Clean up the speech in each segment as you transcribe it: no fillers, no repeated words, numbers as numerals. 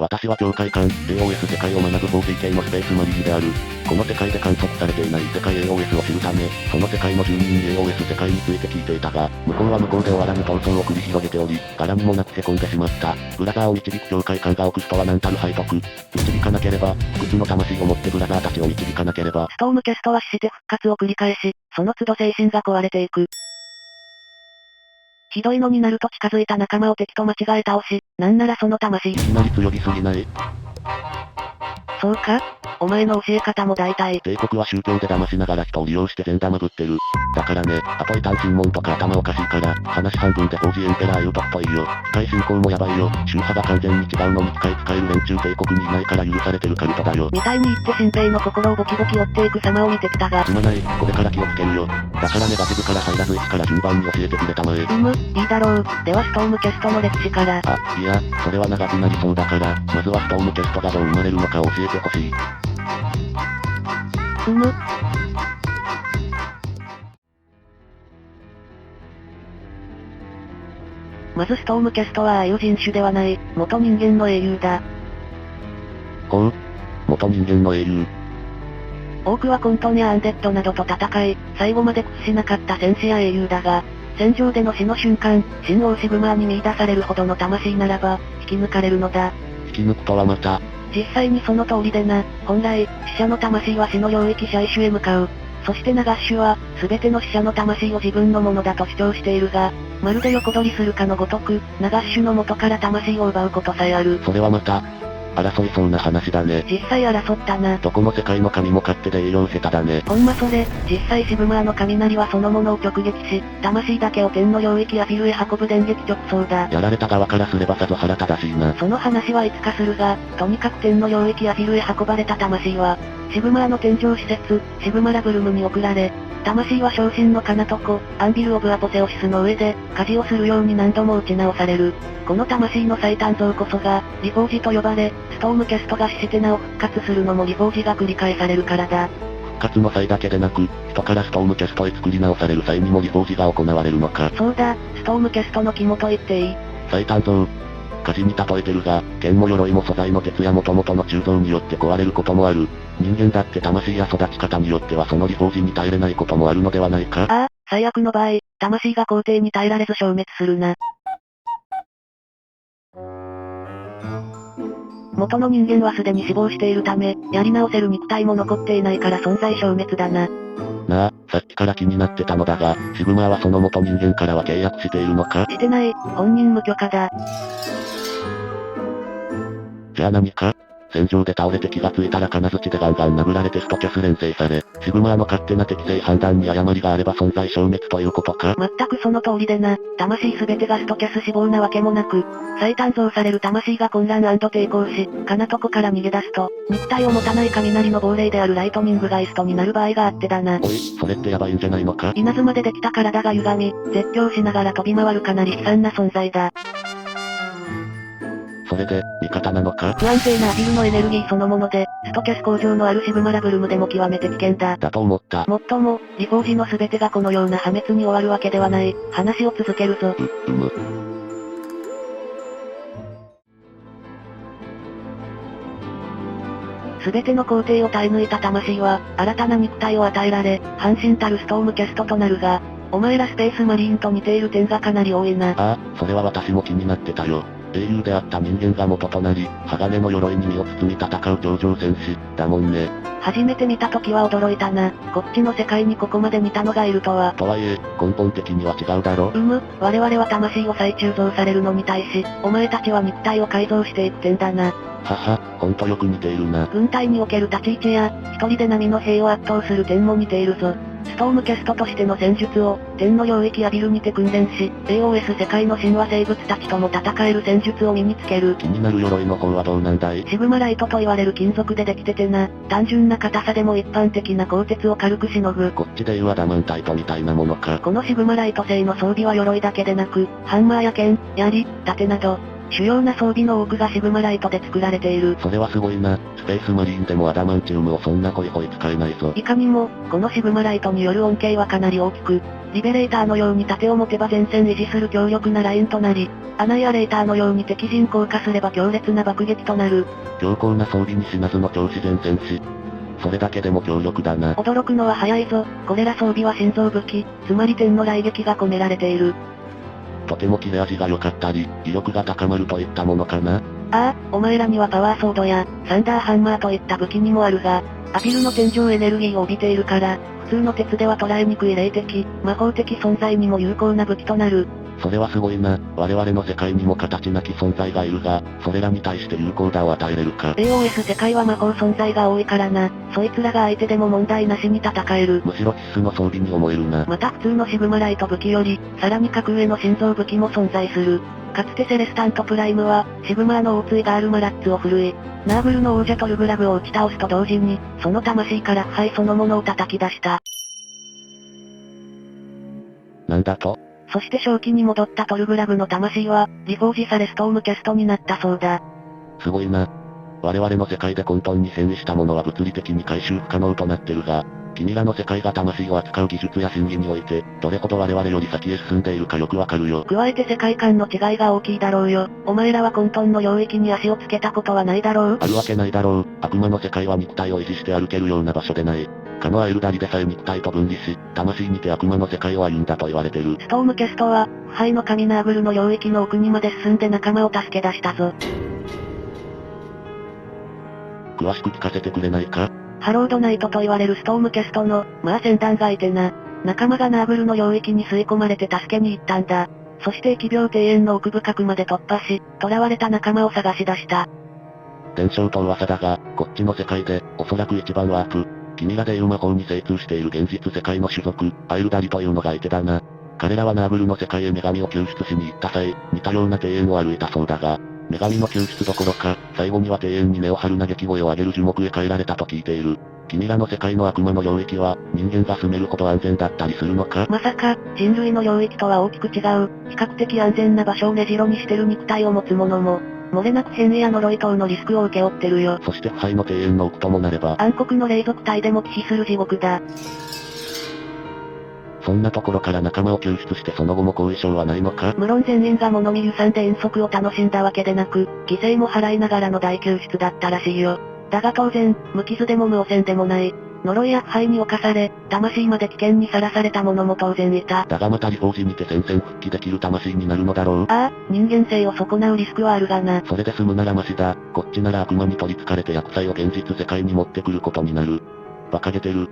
私は境界間、AOS 世界を学ぶ法定系のスペースマリンである。この世界で観測されていない異世界 AOS を知るため、その世界の住人に AOS 世界について聞いていたが、向こうは向こうで終わらぬ闘争を繰り広げており、絡みもなくへこんでしまった。ブラザーを導く境界間が置く人は何たる背徳。導かなければ、不屈の魂を持ってブラザーたちを導かなければ。ストームキャストは死して復活を繰り返し、その都度精神が壊れていく。ひどいのになると近づいた仲間を敵と間違え倒し、なんならその魂。いきなり強ぎすぎない？そうか？お前の教え方も大体。帝国は宗教で騙しながら人を利用して善玉ぶってる。だからね、あと異端尋問とか頭おかしいから、話半分で法事エンペラー言うとくといいよ。機械進行もやばいよ。宗派が完全に違うのに機械使える連中帝国にいないから許されてるカルトだよ。みたいに言って新兵の心をボキボキ折っていく様を見てきたが。すまない、これから気をつけるよ。だからネガティブから入らず1から順番に教えてくれたまえ。いいだろう。ではストームキャストの歴史から。いや、それは長くなりそうだから、まずはストームキャストがどう生まれるのか教えてほしい。まずストームキャストはああいう人種ではない、元人間の英雄だ。ほう、元人間の英雄。多くはコントニャアンデッドなどと戦い、最後まで屈しなかった戦士や英雄だが、戦場での死の瞬間、新王シグマーに見出されるほどの魂ならば、引き抜かれるのだ。引き抜くとはまた。実際にその通りでな、本来、死者の魂は死の領域シャイシュへ向かう。そしてナガッシュは、すべての死者の魂を自分のものだと主張しているが、まるで横取りするかのごとく、ナガッシュの元から魂を奪うことさえある。それはまた、争いそうな話だね。実際争ったな。どこの世界の神も勝手で営業下手だね。ほんまそれ、実際シグマーの雷はそのものを直撃し、魂だけを天の領域アフィルへ運ぶ電撃直送だ。やられた側からすればさぞ腹立たしいな。その話はいつかするが、とにかく天の領域アフィルへ運ばれた魂は、シグマーの天井施設、シグマラブルムに送られ、魂は昇進の彼方と、アンビル・オブ・アポセオシスの上で、家事をするように何度も打ち直される。この魂の最誕生こそが、リフォージと呼ばれ、ストームキャストが死してなお復活するのもリフォージが繰り返されるからだ。復活の際だけでなく、人からストームキャストへ作り直される際にもリフォージが行われるのか。そうだ、ストームキャストの肝と言っていい。再誕生。火事に例えてるが、剣も鎧も素材の鉄や元々の鋳造によって壊れることもある。人間だって魂や育ち方によってはそのリフォージに耐えれないこともあるのではないか。ああ、最悪の場合、魂が皇帝に耐えられず消滅するな。元の人間はすでに死亡しているため、やり直せる肉体も残っていないから存在消滅だな。なあ、さっきから気になってたのだが、シグマーはその元人間からは契約しているのか？してない、本人無許可だ。じゃあ何か？戦場で倒れて気がついたら金槌でガンガン殴られてストキャス連成され、シグマーの勝手な適正判断に誤りがあれば存在消滅ということか？全くその通りでな、魂すべてがストキャス死亡なわけもなく、再誕生される魂が混乱&抵抗し、金床から逃げ出すと、肉体を持たない雷の亡霊であるライトニングガイストになる場合があってだな。おい、それってやばいんじゃないのか？稲妻でできた体が歪み、絶叫しながら飛び回るかなり悲惨な存在だ。それで、味方なのか？不安定なアビルのエネルギーそのもので、ストキャス工場のあるシグマラブルムでも極めて危険だ。だと思った。もっとも、リフォージの全てがこのような破滅に終わるわけではない。話を続けるぞ。全ての工程を耐え抜いた魂は、新たな肉体を与えられ、半身たるストームキャストとなるが、お前らスペースマリーンと似ている点がかなり多いな。ああ、それは私も気になってたよ。英雄であった人間が元となり、鋼の鎧に身を包み戦う頂上戦士、だもんね。初めて見た時は驚いたな。こっちの世界にここまで似たのがいるとは。とはいえ、根本的には違うだろ。我々は魂を再鋳造されるのに対し、お前たちは肉体を改造していく点だな。はは、ほんとよく似ているな。軍隊における立ち位置や、一人で波の兵を圧倒する点も似ているぞ。ストームキャストとしての戦術を、天の領域アビルにて訓練し、AOS 世界の神話生物たちとも戦える戦術を身につける。気になる鎧の方はどうなんだい？シグマライトと言われる金属でできててな、単純な硬さでも一般的な鋼鉄を軽くしのぐ。こっちで言うアダマンタイトみたいなものか。このシグマライト製の装備は鎧だけでなく、ハンマーや剣、槍、盾など、主要な装備の多くがシグマライトで作られている。それはすごいな。スペースマリーンでもアダマンチウムをそんなホイホイ使えないぞ。いかにも、このシグマライトによる恩恵はかなり大きく、リベレーターのように盾を持てば前線維持する強力なラインとなり、アナイアレーターのように敵陣降下すれば強烈な爆撃となる。強硬な装備にしなずの超自然戦士。それだけでも強力だな。驚くのは早いぞ。これら装備は心臓武器、つまり天の雷撃が込められている。とても切れ味が良かったり、威力が高まるといったものかな。ああ、お前らにはパワーソードや、サンダーハンマーといった武器にもあるが、アピルの天井エネルギーを帯びているから、普通の鉄では捉えにくい霊的、魔法的存在にも有効な武器となる。それはすごいな。我々の世界にも形なき存在がいるが、それらに対して有効打を与えれるか。AOS 世界は魔法存在が多いからな。そいつらが相手でも問題なしに戦える。むしろ必須の装備に思えるな。また普通のシグマライト武器より、さらに格上の心臓武器も存在する。かつてセレスタントプライムは、シグマーの王対ガールマラッツを振るい、ナーグルの王者トルグラブを打ち倒すと同時に、その魂から腐敗そのものを叩き出した。なんだと？そして正気に戻ったトルグラブの魂は、リフォージされストームキャストになったそうだ。すごいな。我々の世界で混沌に変異したものは物理的に回収不可能となってるが、君らの世界が魂を扱う技術や真偽において、どれほど我々より先へ進んでいるかよくわかるよ。加えて世界観の違いが大きいだろうよ。お前らは混沌の領域に足をつけたことはないだろう？あるわけないだろう。悪魔の世界は肉体を維持して歩けるような場所でない。かのアイルダリでさえ肉体と分離し、魂にて悪魔の世界を歩んだと言われてる。ストームキャストは、腐敗の神ナーグルの領域の奥にまで進んで仲間を助け出したぞ。詳しく聞かせてくれないか？ハロードナイトと言われるストームキャストの、先団がいてな。仲間がナーグルの領域に吸い込まれて助けに行ったんだ。そして疫病庭園の奥深くまで突破し、囚われた仲間を探し出した。伝承と噂だが、こっちの世界で、おそらく一番ワープ。君らでいう魔法に精通している現実世界の種族、アイルダリというのがいてだな。彼らはナーグルの世界へ女神を救出しに行った際、似たような庭園を歩いたそうだが、女神の救出どころか、最後には庭園に根を張る嘆き声を上げる樹木へ帰られたと聞いている。君らの世界の悪魔の領域は、人間が住めるほど安全だったりするのか？まさか、人類の領域とは大きく違う、比較的安全な場所を根城にしてる肉体を持つ者も、漏れなく変異や呪い等のリスクを請け負ってるよ。そして腐敗の庭園の奥ともなれば、暗黒の霊族体でも忌避する地獄だ。そんなところから仲間を救出してその後も後遺症はないのか？無論全員が物見遊山で遠足を楽しんだわけでなく、犠牲も払いながらの大救出だったらしいよ。だが当然、無傷でも無汚染でもない。呪いや腐敗に侵され、魂まで危険にさらされた者も当然いた。だがまたリフォージにて戦線復帰できる魂になるのだろう？ああ、人間性を損なうリスクはあるがな。それで済むならマシだ。こっちなら悪魔に取り憑かれて厄災を現実世界に持ってくることになる。馬鹿げてる。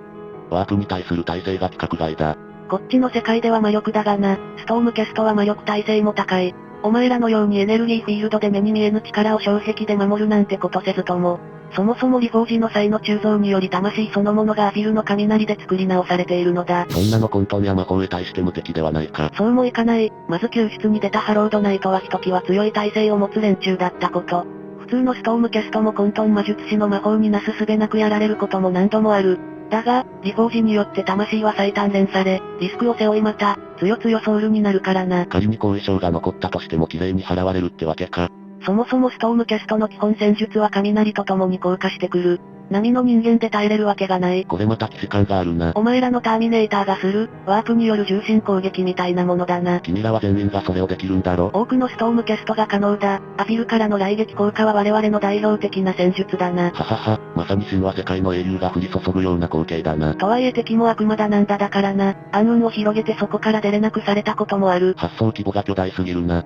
ワープに対する耐性が規格外だ。こっちの世界では魔力だがな、ストームキャストは魔力耐性も高い。お前らのようにエネルギーフィールドで目に見えぬ力を障壁で守るなんてことせずとも、そもそもリフォージの際の鋳造により魂そのものがアフィルの雷で作り直されているのだ。そんなの混沌や魔法へ対して無敵ではないか。そうもいかない。まず救出に出たハロードナイトはひときわ強い耐性を持つ連中だったこと。普通のストームキャストも混沌魔術師の魔法になすすべなくやられることも何度もある。だが、リフォージによって魂は再鍛錬され、リスクを背負いまた、ソウルになるからな。仮に後遺症が残ったとしても綺麗に払われるってわけか。そもそもストームキャストの基本戦術は雷と共に降下してくる。波の人間で耐えれるわけがない。これまた既視感があるな。お前らのターミネーターがする、ワープによる重心攻撃みたいなものだな。君らは全員がそれをできるんだろ？多くのストームキャストが可能だ。アフィルからの雷撃効果は我々の代表的な戦術だな。ははは、まさに神話世界の英雄が降り注ぐような光景だな。とはいえ敵も悪魔だなんだだからな。暗雲を広げてそこから出れなくされたこともある。発想規模が巨大すぎるな。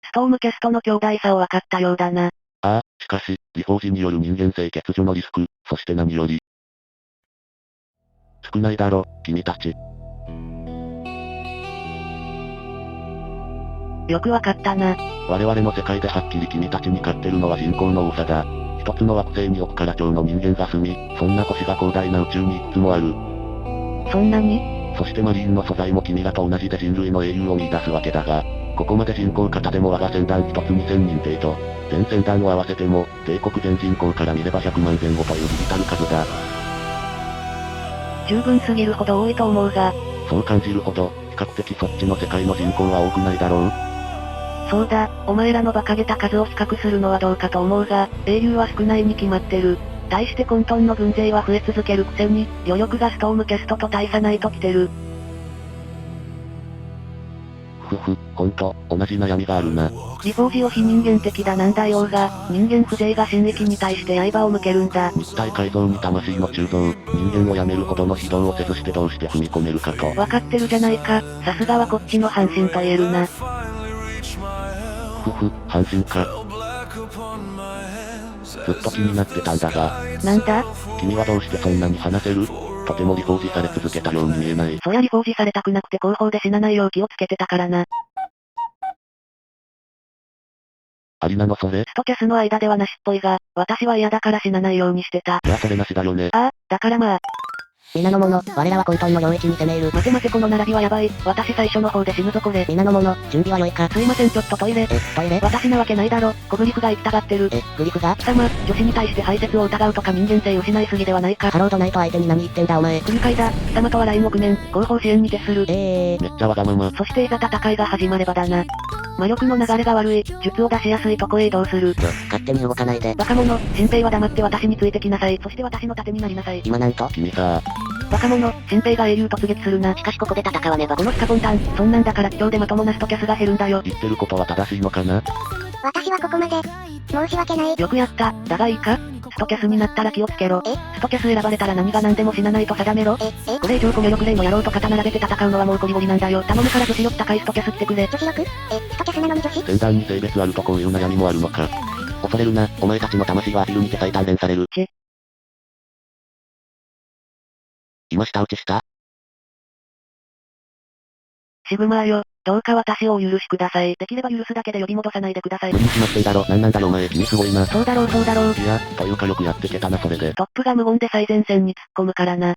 ストームキャストの強大さを分かったようだな。ああ、しかし、リフォージによる人間性欠如のリスク、そして何より。少ないだろ、君たち。よくわかったな。我々の世界ではっきり君たちに勝ってるのは人口の多さだ。一つの惑星に億から兆の人間が住み、そんな星が広大な宇宙にいくつもある。そんなに？そしてマリーンの素材も君らと同じで人類の英雄を見出すわけだが、ここまで人口型でも我が船団一つ2000人程度。全船団を合わせても、帝国全人口から見れば100万前後というビビたる数だ。十分すぎるほど多いと思うが。そう感じるほど、較的そっちの世界の人口は多くないだろう。そうだ、お前らの馬鹿げた数を比較するのはどうかと思うが、英雄は少ないに決まってる。対して混沌の軍勢は増え続けるくせに、余力がストームキャストと大差ないと来てる。ほんと、同じ悩みがあるな。リフォージを非人間的だなんだようが、人間風情が神域に対して刃を向けるんだ。肉体改造に魂の鋳造、人間をやめるほどの非道をせずしてどうして踏み込めるかと。わかってるじゃないか、さすがはこっちの半身と言えるな。半身か。ずっと気になってたんだが。なんだ？君はどうしてそんなに話せる？とてもリフォージされ続けたように見えない。そりゃリフォージされたくなくて後方で死なないよう気をつけてたからな。ありなのそれ？ストキャスの間ではなしっぽいが、私は嫌だから死なないようにしてた。いやそれなしだよね。ああ、だからまあ。皆の者、我らは混沌の領域に攻め入る。待て待てこの並びはやばい。私最初の方で死ぬぞこれ。皆の者、準備は良いか。すいませんちょっとトイレ。トイレ？私なわけないだろ。小グリフが行きたがってる。グリフが？貴様、女子に対して排泄を疑うとか人間性失いすぎではないか。ハロードナイト相手に何言ってんだお前。不愉快だ。貴様とは LINE 億年、後方支援に徹する。めっちゃわがまま。そしていざ戦いが始まればだな。魔力の流れが悪い、術を出しやすいとこへ移動する。勝手に動かないで。バカ者、新兵は黙って私についてきなさい。そして私の盾になりなさい。今なんと？君さバカ者、新兵が英雄突撃するな。しかしここで戦わねば。このスカポンタン、そんなんだから貴重でまともなストキャスが減るんだよ。言ってることは正しいのかな？私はここまで。申し訳ない。よくやった。だがいいか？ストキャスになったら気をつけろ。ストキャス選ばれたら何が何でも死なないと定めろ。これ以上コミュ力霊の野郎と肩並べて戦うのはもうゴリゴリなんだよ。頼むから女子力高いストキャス来てくれ。女子力？ストキャスなのに女子？前段に性別あるとこういう悩みもあるのか。恐れるな、お前たちの魂はアピルにて再鍛錬される。今舌打ちした？シグマーよ、どうか私をお許しください。できれば許すだけで呼び戻さないでください。無理に決まってんだろ。なんなんだよお前、君すごいな。そうだろうそうだろう。いや、というかよくやってけたなそれで。トップが無言で最前線に突っ込むからな。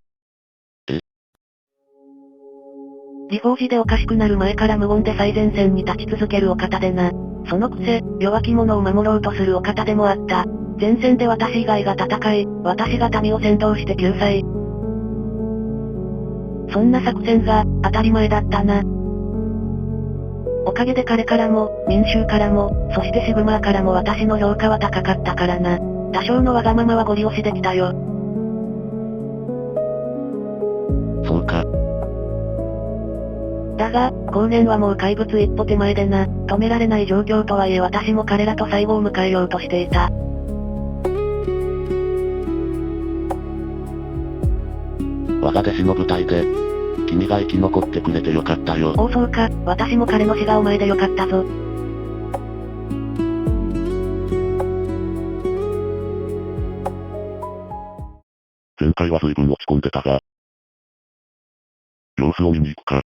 リフォージでおかしくなる前から無言で最前線に立ち続けるお方でな。そのくせ、弱き者を守ろうとするお方でもあった。前線で私以外が戦い、私が民を先導して救済。そんな作戦が、当たり前だったな。おかげで彼からも、民衆からも、そしてシグマーからも私の評価は高かったからな。多少のわがままはご利用しできたよ。そうか。だが、後年はもう怪物一歩手前でな、止められない状況とはいえ私も彼らと最後を迎えようとしていた。我が弟子の舞台で、君が生き残ってくれてよかったよ。おうそうか、私も彼の死がお前でよかったぞ。前回は随分落ち込んでたが、様子を見に行くか。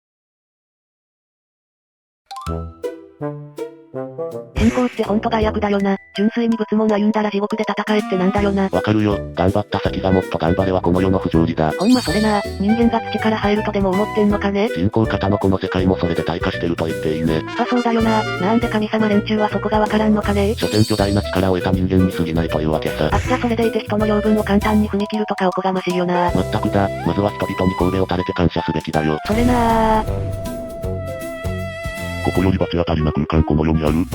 信仰ってほんと害悪だよな。純粋に仏門歩んだら地獄で戦えってなんだよな。わかるよ。頑張った先がもっと頑張れはこの世の不条理だ。ほんまそれな。人間が土から生えるとでも思ってんのかね。人口型のこの世界もそれで退化してると言っていいね。そうだよな。なんで神様連中はそこがわからんのかね。所詮巨大な力を得た人間に過ぎないというわけさ。あっちゃそれでいて人の養分を簡単に踏み切るとかおこがましいよな。まったくだ。まずは人々に神戸を垂れて感謝すべきだよ。それなここより罰当たりな空間この世にある？